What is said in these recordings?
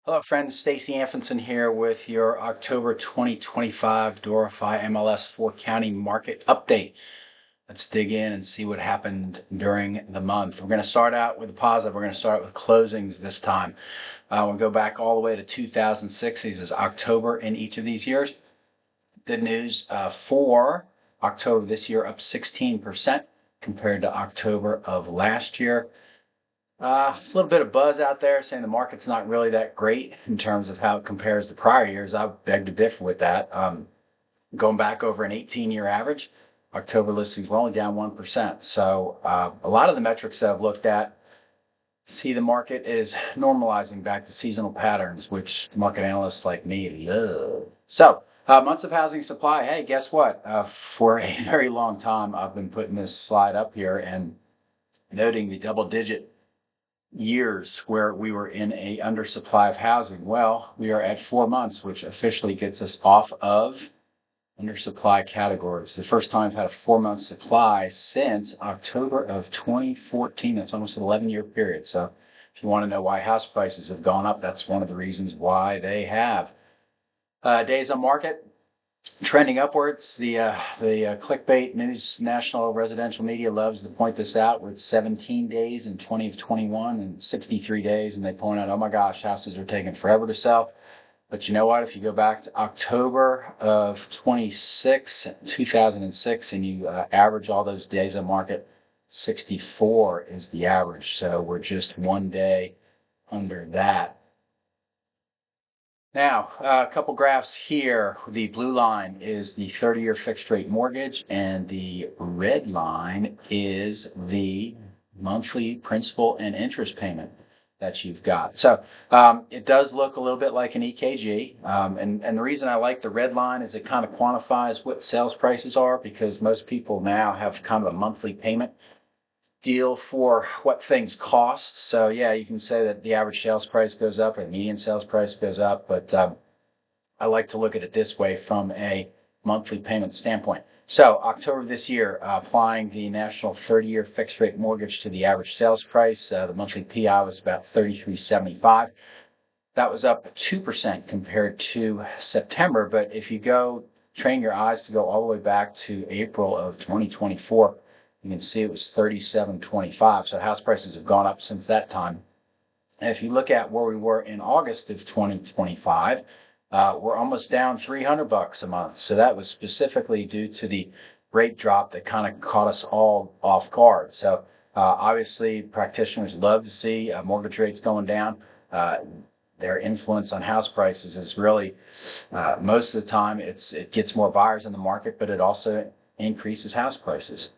Hello friends, Stacy Anfinson here with your October 2025 Dorify MLS 4 county market update. Let's dig in and see what happened during the month. We're going to start out with a positive. We're going to start with closings this time. We'll go back all the way to 2006. This is October in each of these years. Good news for October this year, up 16% compared to October of last year. A little bit of buzz out there saying the market's not really that great in terms of how it compares to prior years. I beg to differ with that. Going back over an 18-year average, October listings were only down 1%. So a lot of the metrics that I've looked at see the market is normalizing back to seasonal patterns, which market analysts like me love. So months of housing supply. Hey, guess what? For a very long time, I've been putting this slide up here and noting the double-digit years where we were in a undersupply of housing. Well, we are at 4 months, which officially gets us off of undersupply categories. The first time I've had a 4-month supply since October of 2014. That's almost an 11-year period. So if you want to know why house prices have gone up, that's one of the reasons why they have. Days on market, trending upwards. The clickbait news, national residential media loves to point this out. We're at 17 days in 20 of 21 and 63 days, and they point out, oh my gosh, houses are taking forever to sell. But you know what? If you go back to October of 2006, and you average all those days on market, 64 is the average. So we're just 1 day under that. Now, a couple graphs here. The blue line is the 30-year fixed rate mortgage, and the red line is the monthly principal and interest payment that you've got. So it does look a little bit like an EKG. And the reason I like the red line is it kind of quantifies what sales prices are, because most people now have kind of a monthly payment deal for what things cost. So yeah, you can say that the average sales price goes up or the median sales price goes up, but I like to look at it this way from a monthly payment standpoint. So October this year, applying the national 30-year fixed rate mortgage to the average sales price, the monthly PI was about $33.75. That was up 2% compared to September. But if you train your eyes to go all the way back to April of 2024, you can see it was $37.25. So house prices have gone up since that time. And if you look at where we were in August of 2025, we're almost down $300 a month. So that was specifically due to the rate drop that kind of caught us all off guard. So obviously, practitioners love to see mortgage rates going down. Their influence on house prices is really, most of the time, it gets more buyers in the market, but it also increases house prices.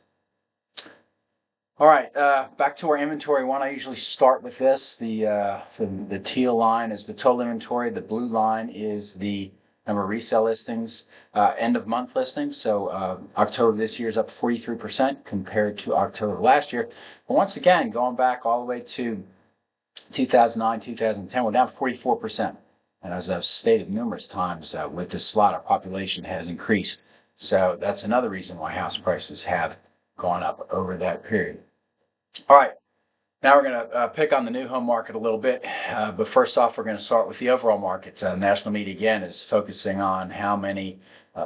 All right, back to our inventory one. I usually start with this. The teal line is the total inventory. The blue line is the number of resale listings, end of month listings. So October this year is up 43% compared to October last year. But once again, going back all the way to 2009, 2010, we're down 44%. And as I've stated numerous times, with this slot, our population has increased. So that's another reason why house prices have gone up over that period. All right, now we're going to pick on the new home market a little bit, but first off, we're going to start with the overall market. National media, again, is focusing on how many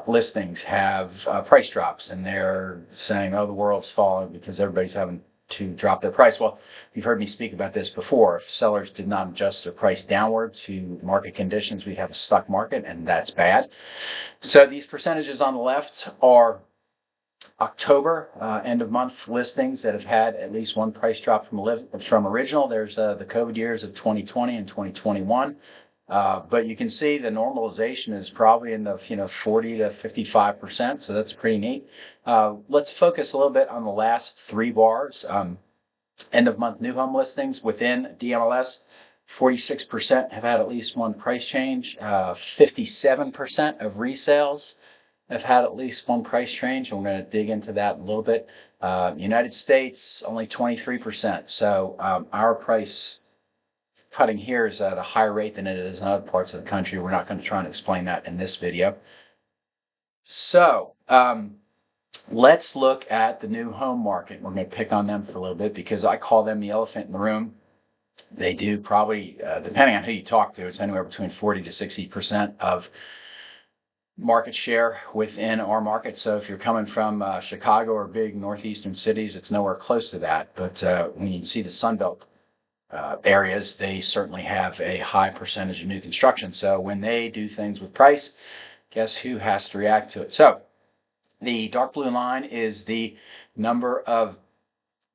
listings have price drops, and they're saying, oh, the world's falling because everybody's having to drop their price. Well, you've heard me speak about this before. If sellers did not adjust their price downward to market conditions, we'd have a stuck market, and that's bad. So these percentages on the left are October end of month listings that have had at least one price drop from original. There's the COVID years of 2020 and 2021. But you can see the normalization is probably in the 40 to 55%. So that's pretty neat. Let's focus a little bit on the last 3 bars. End of month new home listings within DMLS. 46% have had at least one price change. 57% of resales have had at least one price change, and we're going to dig into that a little bit. United States, only 23%. So our price cutting here is at a higher rate than it is in other parts of the country. We're not going to try and explain that in this video. So let's look at the new home market. We're going to pick on them for a little bit because I call them the elephant in the room. They do probably, depending on who you talk to, it's anywhere between 40 to 60% of market share within our market. So if you're coming from Chicago or big northeastern cities, it's nowhere close to that. But when you see the Sunbelt areas, they certainly have a high percentage of new construction. So when they do things with price, guess who has to react to it? So the dark blue line is the number of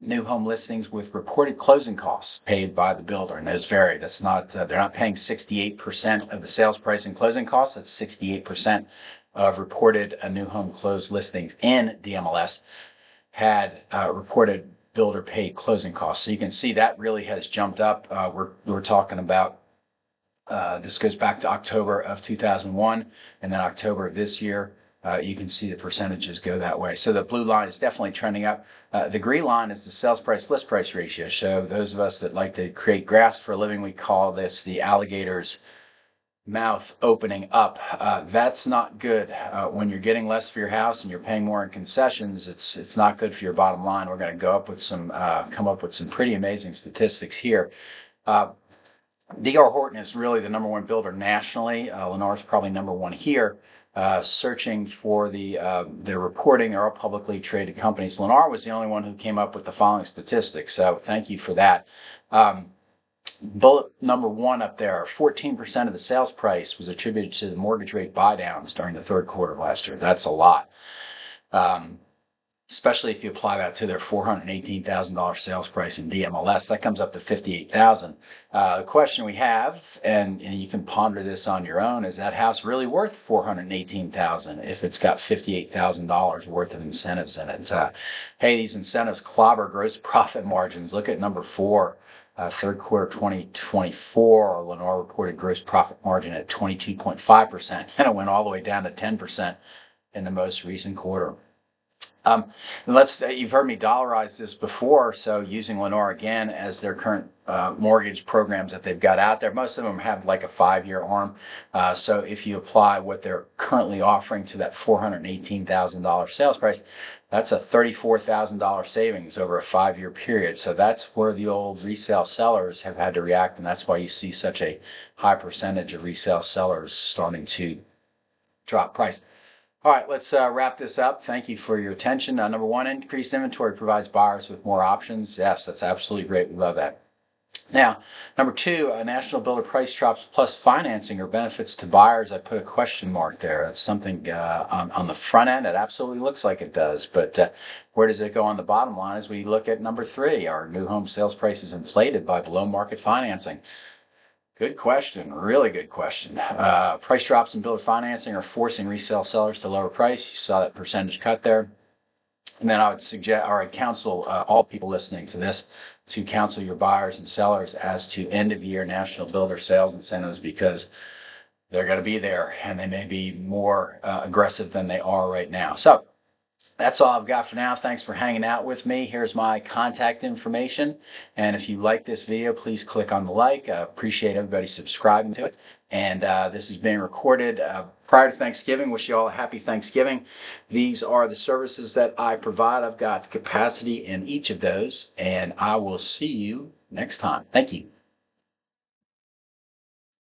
new home listings with reported closing costs paid by the builder, and those vary. That's not they're not paying 68% of the sales price in closing costs. That's 68% of reported new home closed listings in DMLS had reported builder paid closing costs. So you can see that really has jumped up. We're talking about this goes back to October of 2001 and then October of this year. You can see the percentages go that way. So the blue line is definitely trending up. The green line is the sales price list price ratio. So those of us that like to create graphs for a living, we call this the alligator's mouth opening up. That's not good. When you're getting less for your house and you're paying more in concessions, it's not good for your bottom line. We're going to go up with come up with some pretty amazing statistics here. D.R. Horton is really the number one builder nationally. Lennar is probably number one here. Searching for their reporting, are all publicly traded companies. Lennar was the only one who came up with the following statistics, so thank you for that. Bullet number one up there, 14% of the sales price was attributed to the mortgage rate buy downs during the third quarter of last year. That's a lot. Especially if you apply that to their $418,000 sales price in DMLS, that comes up to $58,000. The question we have, and you can ponder this on your own, is that house really worth $418,000 if it's got $58,000 worth of incentives in it? Hey, these incentives clobber gross profit margins. Look at number 4. Third quarter 2024, Lennar reported gross profit margin at 22.5%, and it went all the way down to 10% in the most recent quarter. You've heard me dollarize this before, so using Lennar again as their current mortgage programs that they've got out there, most of them have like a 5-year arm. So if you apply what they're currently offering to that $418,000 sales price, that's a $34,000 savings over a 5-year period. So that's where the old resale sellers have had to react, and that's why you see such a high percentage of resale sellers starting to drop price. All right, let's wrap this up. Thank you for your attention. Number one, increased inventory provides buyers with more options. Yes, that's absolutely great. We love that. Now, number two, national builder price drops plus financing or benefits to buyers. I put a question mark there. That's something on the front end. It absolutely looks like it does. But where does it go on the bottom line as we look at number three? Are new home sales prices inflated by below market financing? Good question. Really good question. Price drops in builder financing are forcing resale sellers to lower price. You saw that percentage cut there. And then I would suggest, or I'd counsel all people listening to this to counsel your buyers and sellers as to end of year national builder sales incentives, because they're going to be there and they may be more aggressive than they are right now. So that's all I've got for now. Thanks for hanging out with me. Here's my contact information. And if you like this video, please click on the like. I appreciate everybody subscribing to it. And this is being recorded prior to Thanksgiving. Wish you all a happy Thanksgiving. These are the services that I provide. I've got capacity in each of those. And I will see you next time. Thank you.